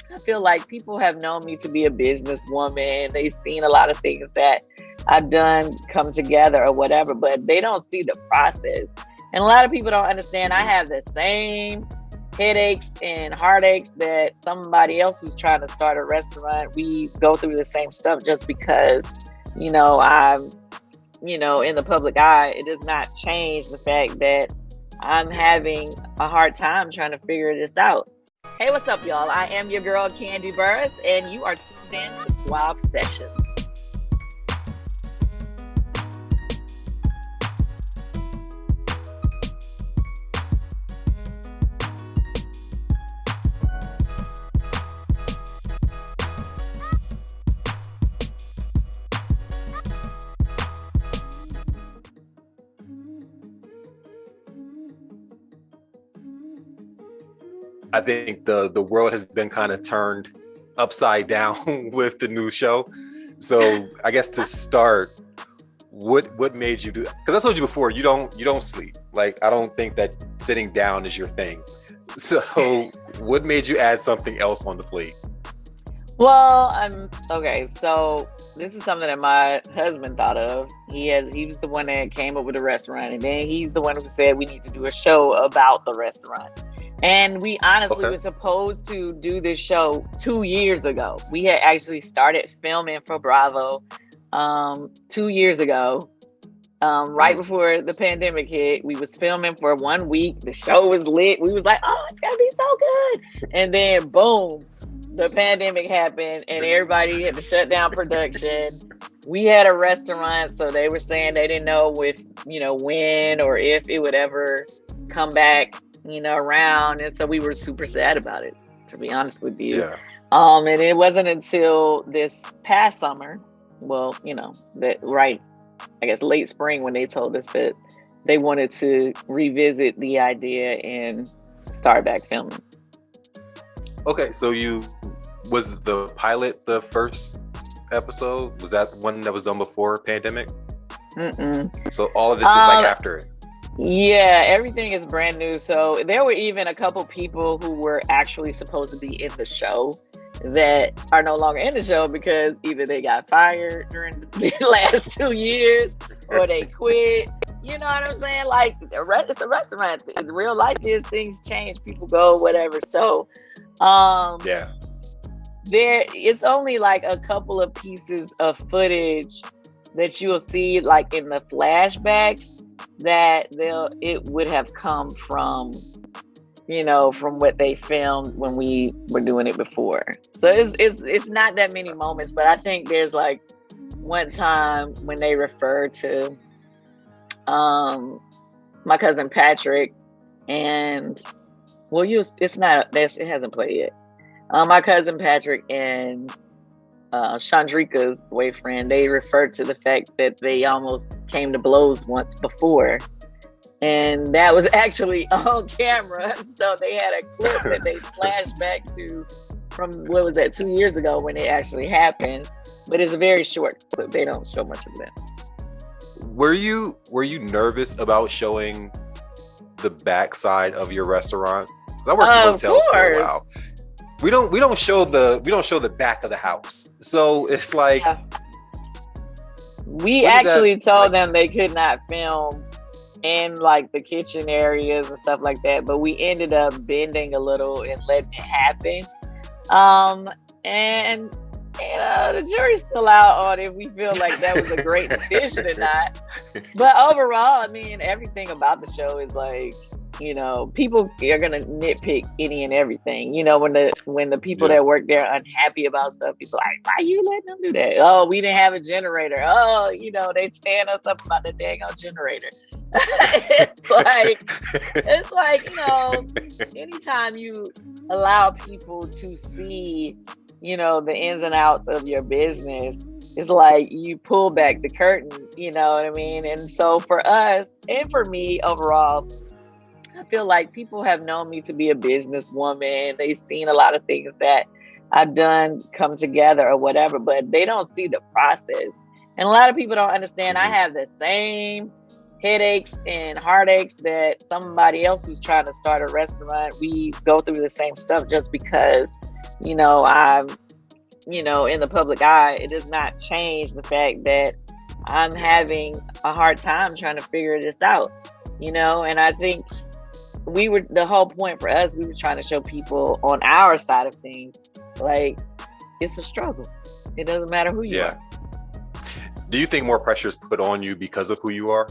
I feel like people have known me to be a businesswoman. They've seen a lot of things that I've done come together or whatever, but they don't see the process. And a lot of people don't understand I have the same headaches and heartaches that somebody else who's trying to start a restaurant. We go through the same stuff. Just because, I'm, in the public eye, it does not change the fact that I'm having a hard time trying to figure this out. Hey, what's up, y'all? I am your girl, Kandi Burruss, and you are tuned in to Suave Sessions. I think the world has been kind of turned upside down with the new show. So I guess to start, what made you do? Because I told you before, you don't sleep. Like, I don't think that sitting down is your thing. So what made you add something else on the plate? Well, okay. So this is something that my husband thought of. He was the one that came up with the restaurant, and then he's the one who said we need to do a show about the restaurant. And we honestly were supposed to do this show 2 years ago. We had actually started filming for Bravo 2 years ago, right before the pandemic hit. We was filming for 1 week. The show was lit. We was like, oh, it's gonna be so good. And then boom, the pandemic happened and everybody had to shut down production. We had a restaurant, so they were saying they didn't know when or if it would ever come back around. And so we were super sad about it, to be honest with you. Yeah. And it wasn't until this past summer, late spring, when they told us that they wanted to revisit the idea and start back filming. Okay, so was the pilot the first episode? Was that one that was done before pandemic? Mm-mm. So all of this is like after it. Yeah, everything is brand new. So there were even a couple people who were actually supposed to be in the show that are no longer in the show because either they got fired during the last 2 years or they quit. You know what I'm saying? Like, it's a restaurant. The real life is things change, people go, whatever. So, yeah. It's only like a couple of pieces of footage that you'll see, like in the flashbacks, that it would have come from what they filmed when we were doing it before. So it's not that many moments, but I think there's like one time when they refer to my cousin Patrick and it hasn't played yet. My cousin Patrick and Chandrika's boyfriend, they referred to the fact that they almost came to blows once before, and that was actually on camera. So they had a clip that they flashed back to from 2 years ago when it actually happened, but it's a very short clip. They don't show much of that. Were you nervous about showing the backside of your restaurant? 'Cause I worked in hotels for a while. We don't show the back of the house. So it's like, yeah. We actually told them they could not film in like the kitchen areas and stuff like that, but we ended up bending a little and letting it happen. And the jury's still out on if we feel like that was a great decision or not. But overall, I mean, everything about the show is like, people are gonna nitpick any and everything. When the people that work there are unhappy about stuff, people are like, why you letting them do that? Oh, we didn't have a generator. Oh, they stand us up about the dang old generator. it's like anytime you allow people to see the ins and outs of your business, it's like you pull back the curtain. You know what I mean? And so for us and for me overall, I feel like people have known me to be a businesswoman. They've seen a lot of things that I've done come together or whatever, but they don't see the process. And a lot of people don't understand I have the same headaches and heartaches that somebody else who's trying to start a restaurant. We go through the same stuff. Just because, I'm, in the public eye, it does not change the fact that I'm having a hard time trying to figure this out, and I think the whole point for us, we were trying to show people on our side of things, like, it's a struggle. It doesn't matter who you are. Do you think more pressure is put on you because of who you are?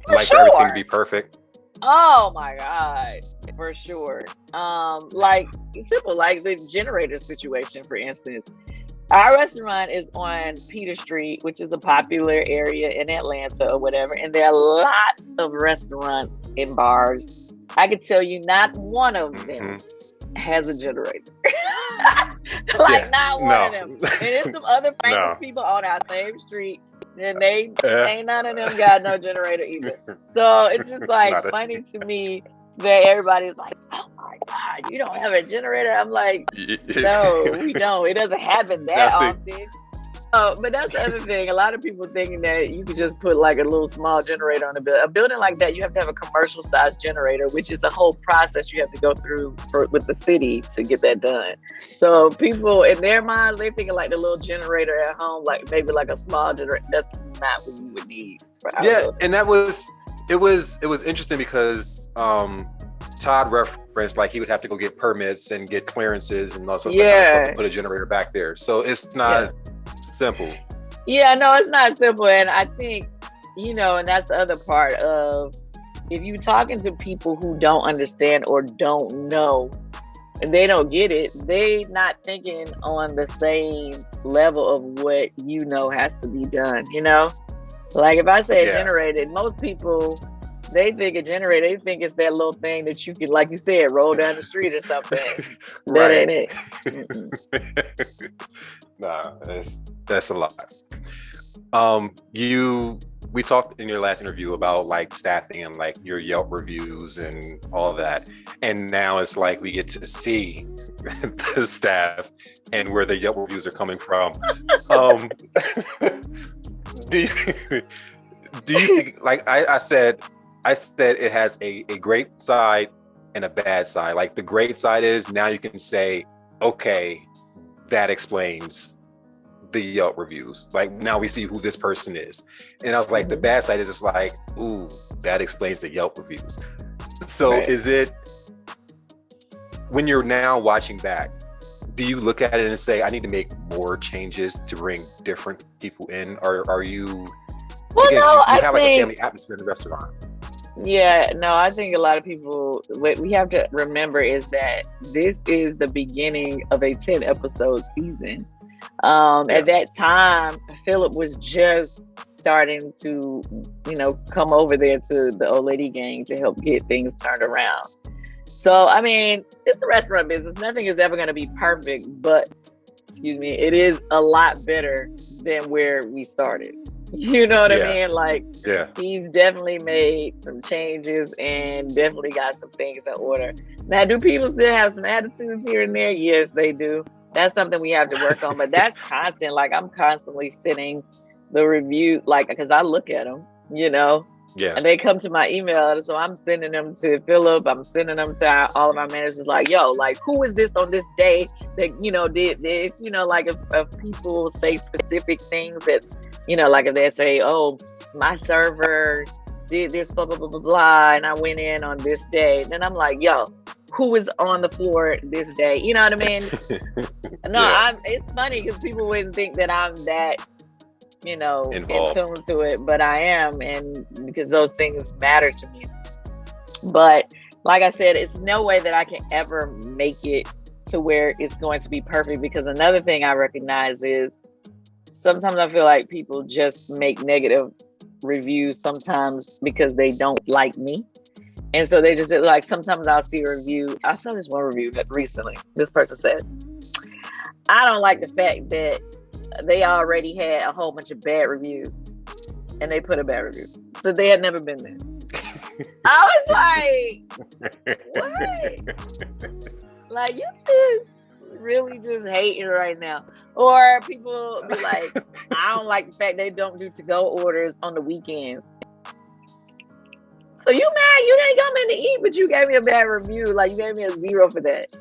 For like sure. everything to be perfect? Oh my God, for sure. Like simple, like the generator situation, for instance. Our restaurant is on Peter Street, which is a popular area in Atlanta or whatever, and there are lots of restaurants and bars. I could tell you not one of them has a generator. Not one of them. And there's some other famous people on our same street, and they ain't none of them got no generator either. So it's just like funny to me that everybody's like, oh my God, you don't have a generator? I'm like, no, we don't. It doesn't happen that often. But that's the other thing. A lot of people thinking that you could just put like a little small generator on a building. A building like that, you have to have a commercial sized generator, which is a whole process you have to go through with the city to get that done. So people, in their minds, they thinking like the little generator at home, like maybe like a small generator. That's not what you would need. And it was interesting because Todd referenced like he would have to go get permits and get clearances and all sorts of stuff to put a generator back there. So it's not simple. Yeah, no, it's not simple. And I think, and that's the other part of, if you're talking to people who don't understand or don't know, and they don't get it, they not thinking on the same level of what has to be done, Like if I say generated, most people, they think a generator, they think it's that little thing that you can, like you said, roll down the street or something. That ain't it. Nah, that's a lot. We talked in your last interview about like staffing and like your Yelp reviews and all of that. And now it's like we get to see the staff and where the Yelp reviews are coming from. Do you think, like I said it has a great side and a bad side. Like the great side is now you can say, okay, that explains the Yelp reviews. Like now we see who this person is. And I was like, the bad side is just like, ooh, that explains the Yelp reviews. So is it, when you're now watching back, do you look at it and say, I need to make more changes to bring different people in? Or are you, you have like a family atmosphere in the restaurant? Yeah, no, I think a lot of people, what we have to remember is that this is the beginning of a 10 episode season. At that time, Philip was just starting to, come over there to the OLG gang to help get things turned around. So, I mean, it's a restaurant business. Nothing is ever going to be perfect, but, it is a lot better than where we started. You know what I mean? Like, he's definitely made some changes and definitely got some things in order. Now, do people still have some attitudes here and there? Yes, they do. That's something we have to work on, but that's constant. Like, I'm constantly sending the review, like, because I look at them, and they come to my email. So I'm sending them to Philip. I'm sending them to all of our managers, like, yo, like, who is this on this day that, did this? Like, if people say specific things that, like if they say, oh, my server did this, blah, blah, blah, blah, blah, and I went in on this day, then I'm like, yo, who is on the floor this day? You know what I mean? It's funny because people wouldn't think that I'm that, involved, in tune to it, but I am, and because those things matter to me. But like I said, it's no way that I can ever make it to where it's going to be perfect, because another thing I recognize is sometimes I feel like people just make negative reviews sometimes because they don't like me. And so they just like, sometimes I'll see a review. I saw this one review that recently, this person said, I don't like the fact that they already had a whole bunch of bad reviews and they put a bad review, but they had never been there. I was like, what? Like, you just really just hating right now. Or people be like, I don't like the fact they don't do to-go orders on the weekends. So you mad you didn't come in to eat, but you gave me a bad review. Like, you gave me a 0 for that.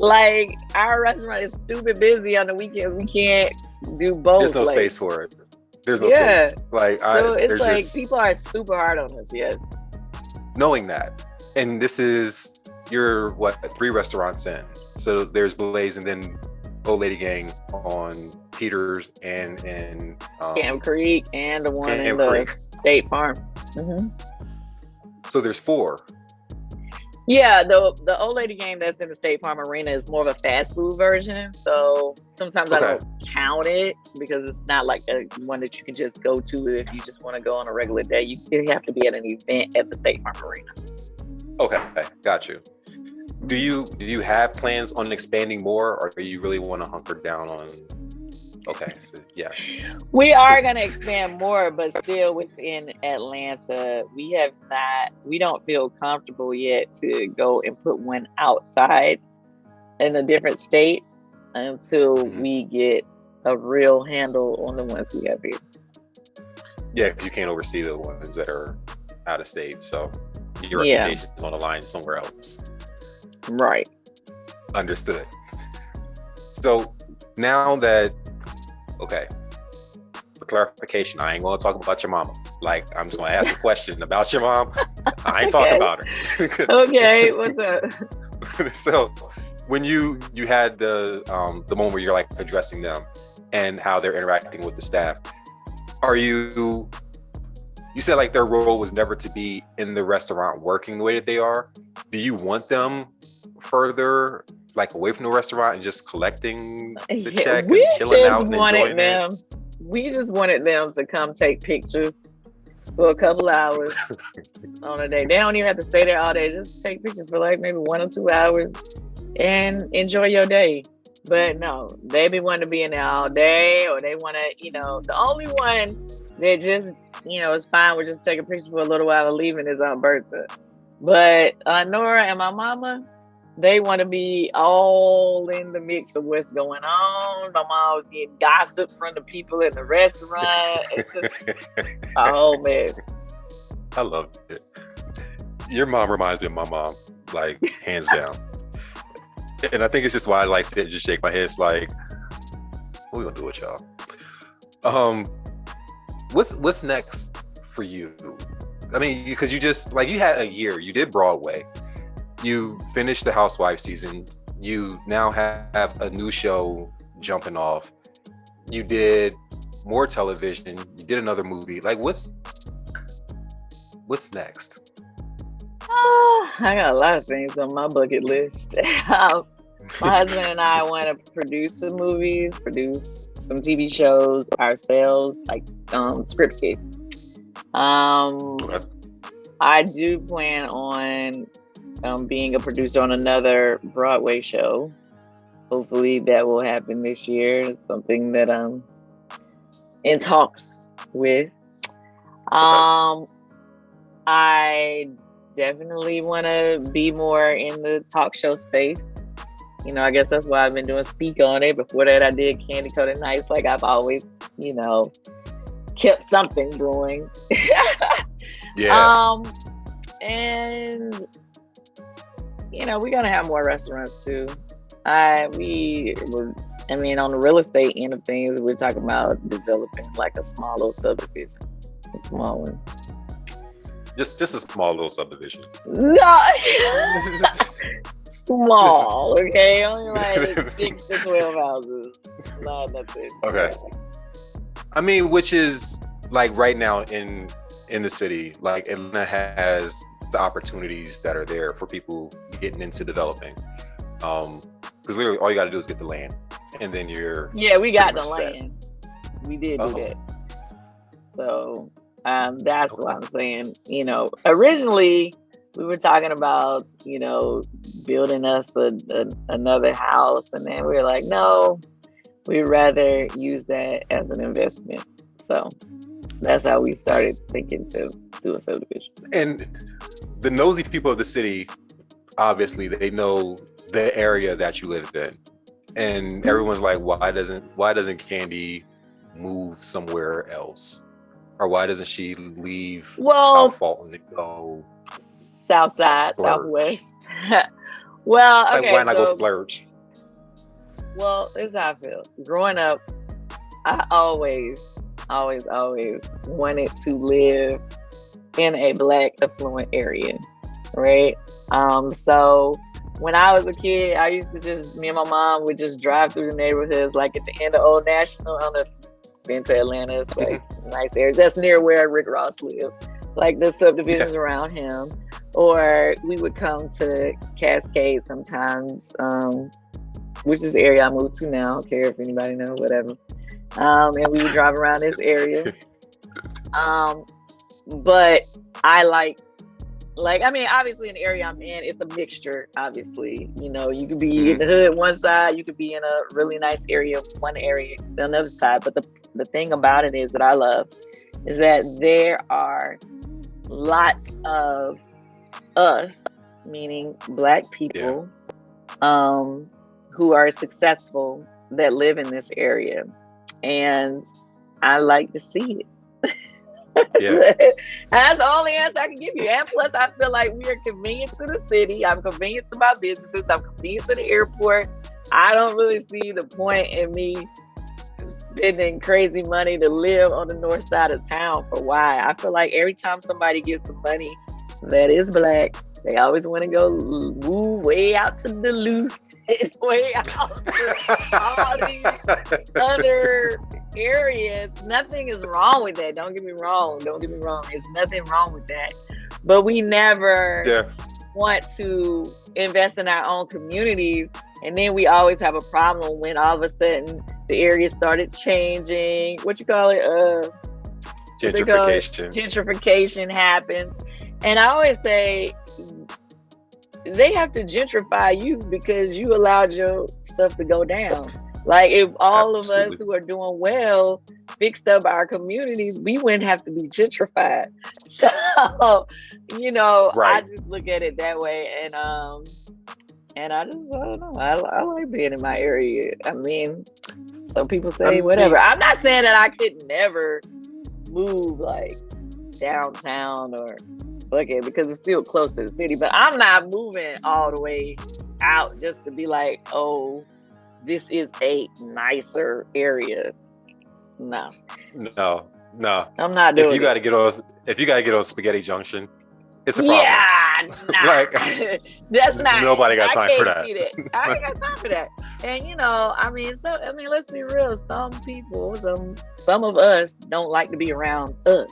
Like our restaurant is stupid busy on the weekends. We can't do both. There's no like, space for it. There's no yeah. space. Like So it's there's like just people are super hard on us. Yes. knowing that. And this is you're what 3 restaurants in. So there's Blaze and then Old Lady Gang on Peters and in Camp Creek and the one Camp in the Creek. State Farm. Mm-hmm. So there's 4. Yeah, the Old Lady Gang that's in the State Farm Arena is more of a fast food version. So sometimes I don't count it because it's not like a one that you can just go to if you just want to go on a regular day. You have to be at an event at the State Farm Arena. Okay, got you. Do you have plans on expanding more, or do you really want to hunker down on? Okay, so yes. We are going to expand more, but still within Atlanta. We don't feel comfortable yet to go and put one outside in a different state until we get a real handle on the ones we have here. Yeah, because you can't oversee the ones that are out of state, so your reputation is on the line somewhere else. Right. Understood. So now that, okay, for clarification, I ain't going to talk about your mama. Like, I'm just going to ask a question about your mom. I ain't talking about her. Okay, what's up? So when you had the moment where you're like addressing them and how they're interacting with the staff, are you said like their role was never to be in the restaurant working the way that they are. Do you want them further like away from the restaurant and just collecting the check and chilling out and enjoying it? We just wanted them to come take pictures for a couple hours on a day. They don't even have to stay there all day. Just take pictures for like maybe 1 or 2 hours and enjoy your day. But no, they be wanting to be in there all day, or they want to, the only one that just, is fine with just taking pictures for a little while and leaving is Aunt Bertha. But Aunt Nora and my mama, they want to be all in the mix of what's going on. My mom was getting gossip from the people in the restaurant. It's just, oh man, I love it. Your mom reminds me of my mom, like hands down. And I think it's just why I like sit and just shake my head. It's like, what we gonna do with y'all? What's next for you? I mean, because you just like you had a year. You did Broadway. You finished the Housewife season. You now have a new show jumping off. You did more television. You did another movie. Like, what's next? I got a lot of things on my bucket list. My husband and I want to produce some movies, produce some TV shows ourselves, like scripted. Okay. I do plan on being a producer on another Broadway show. Hopefully that will happen this year. It's something that I'm in talks with. I definitely want to be more in the talk show space. I guess that's why I've been doing Speak On It. Before that, I did Candy Coated Nights. Like I've always, kept something going. Yeah. And we're gonna have more restaurants too. On the real estate end of things, we're talking about developing like a small little subdivision, a small one. Just a small little subdivision. No, small. Okay, only like 6 to 12 houses. Not nothing. Okay. I mean, which is like right now in the city, like Atlanta has the opportunities that are there for people getting into developing. Because literally all you got to do is get the land, and then we got the set. land. We did do that. So that's what I'm saying. Originally we were talking about building us another house, and then we were like, no, we'd rather use that as an investment. So that's how we started thinking to do a subdivision. And the nosy people of the city, obviously, they know the area that you live in, and everyone's like, why doesn't Kandi move somewhere else, or why doesn't she leave South Fulton and go South Side, splurge? Southwest? Well, okay, why not go splurge? Well, this is how I feel. Growing up, I always wanted to live in a Black affluent area, right? So when I was a kid, I used to me and my mom would just drive through the neighborhoods, like at the end of Old National. I don't know if you've been to Atlanta. It's like nice area, just near where Rick Ross lived, like the subdivisions around him. Or we would come to Cascade sometimes, which is the area I moved to now. I don't care if anybody knows, whatever. And we would drive around this area. But I I mean, obviously in the area I'm in, it's a mixture, obviously. You know, you could be in the hood one side, you could be in a really nice area, one area, the other side. But the thing about it is that I love is that there are lots of us, meaning Black people, who are successful that live in this area. And I like to see it. Yeah. That's the only answer I can give you. And plus, I feel like we are convenient to the city. I'm convenient to my businesses. I'm convenient to the airport. I don't really see the point in me spending crazy money to live on the north side of town. For why? I feel like every time somebody gets some money that is Black, they always want to go move way out to Duluth, way out to all these other areas. Nothing is wrong with that. Don't get me wrong. There's nothing wrong with that. But we never want to invest in our own communities. And then we always have a problem when all of a sudden the area started changing. What you call it? Gentrification. Gentrification happens. And I always say they have to gentrify you because you allowed your stuff to go down. Like if all of us who are doing well fixed up our communities, we wouldn't have to be gentrified. So, you know, I just look at it that way. And I don't know. I like being in my area. I mean, some people say whatever. I'm not saying that I could never move like downtown or Buckhead because it's still close to the city, but I'm not moving all the way out just to be like, oh, this is a nicer area. No. I'm not doing if you gotta get on Spaghetti Junction, it's a problem. Yeah, like, that's not. Nobody got time for that. I ain't got time for that. And you know, let's be real. Some people, some of us don't like to be around us.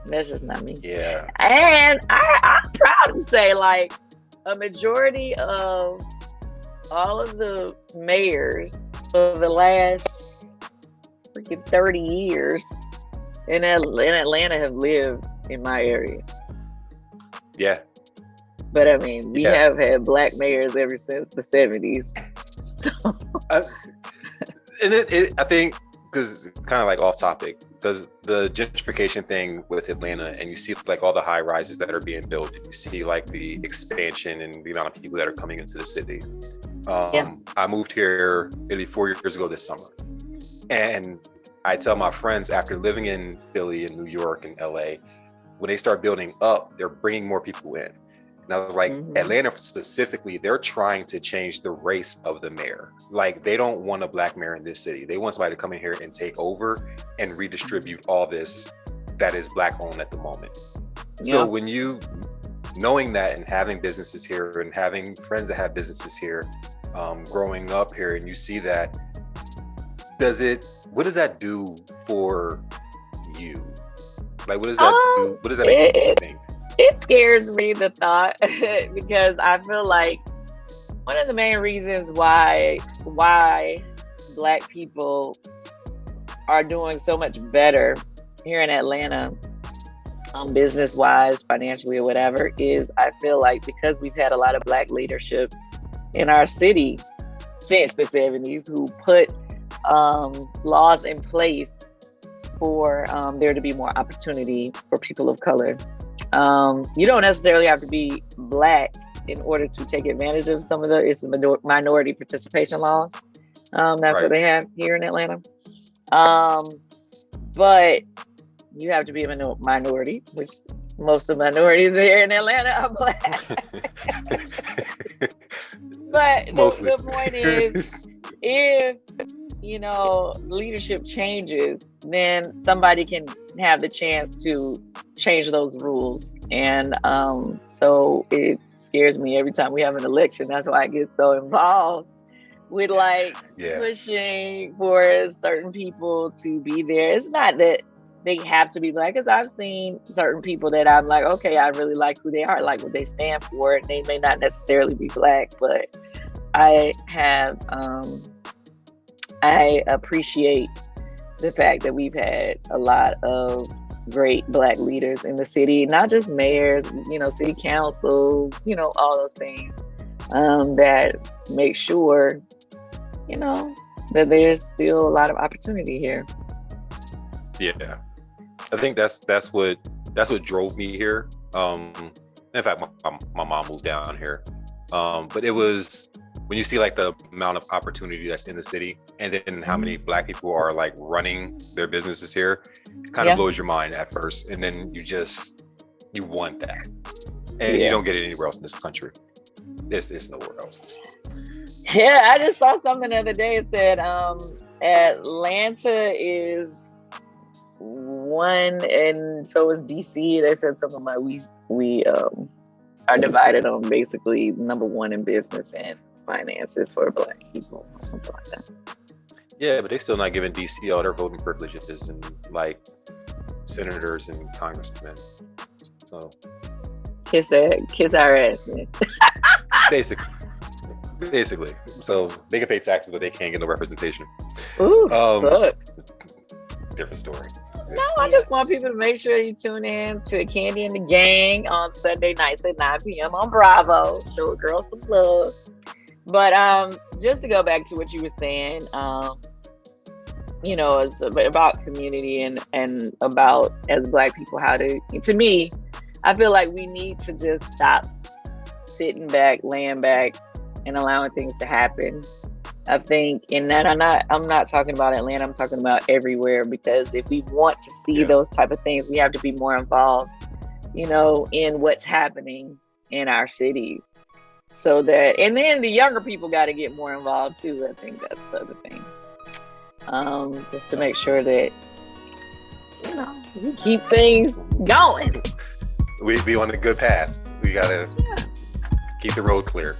That's just not me. Yeah. And I'm proud to say, like, a majority of all of the mayors for the last freaking 30 years in Atlanta have lived in my area. Yeah. But I mean, we have had Black mayors ever since the 70s. So. I think, because kind of like off topic, does the gentrification thing with Atlanta, and you see like all the high rises that are being built, and you see like the expansion and the amount of people that are coming into the city. I moved here maybe 4 years ago this summer, and I tell my friends after living in Philly and New York and LA, when they start building up, they're bringing more people in. And I was like, Atlanta specifically, they're trying to change the race of the mayor. Like, they don't want a Black mayor in this city. They want somebody to come in here and take over and redistribute all this that is Black owned at the moment. Yeah. So when you, knowing that and having businesses here and having friends that have businesses here, growing up here, and you see that, what does that do for you? Like, what does that do? What does that make you think? It scares me, the thought, because I feel like one of the main reasons why Black people are doing so much better here in Atlanta, business-wise, financially, or whatever, is I feel like because we've had a lot of Black leadership in our city since the 70s who put laws in place for there to be more opportunity for people of color. You don't necessarily have to be Black in order to take advantage of some of the minority participation laws. That's what they have here in Atlanta. But you have to be a minority, which most of the minorities here in Atlanta are Black. But the point is, if leadership changes, then somebody can have the chance to change those rules. And so it scares me every time we have an election. That's why I get so involved with pushing for certain people to be there. It's not that they have to be Black, because I've seen certain people that I'm like, okay, I really like who they are, like what they stand for. They may not necessarily be Black, but I have I appreciate the fact that we've had a lot of great Black leaders in the city, not just mayors, city council, all those things, that make sure, that there's still a lot of opportunity here. Yeah, I think that's what drove me here. In fact, my mom moved down here, but it was when you see like the amount of opportunity that's in the city, and then how many Black people are like running their businesses here, it kind of blows your mind at first, and then you want that, and you don't get it anywhere else in this country. It's nowhere else. Yeah, I just saw something the other day. It said Atlanta is one, and so is DC. They said something like we are divided on basically number one in business and finances for Black people, or something like that. Yeah, but they're still not giving DC all their voting privileges and like senators and congressmen. So kiss our ass, man. Basically. So they can pay taxes, but they can't get no representation. Ooh, sucks. Different story. No, I just want people to make sure you tune in to Kandi and the Gang on Sunday nights at 9 p.m. on Bravo. Show a girl some love. But just to go back to what you were saying, it's about community and about, as Black people, how to me, I feel like we need to just stop sitting back, laying back, and allowing things to happen. I think in that I'm not talking about Atlanta, I'm talking about everywhere, because if we want to see those type of things, we have to be more involved, in what's happening in our cities. So that, and then the younger people got to get more involved too. I think that's the other thing. Just to make sure that, we keep things going. We be on a good path. We got to keep the road clear.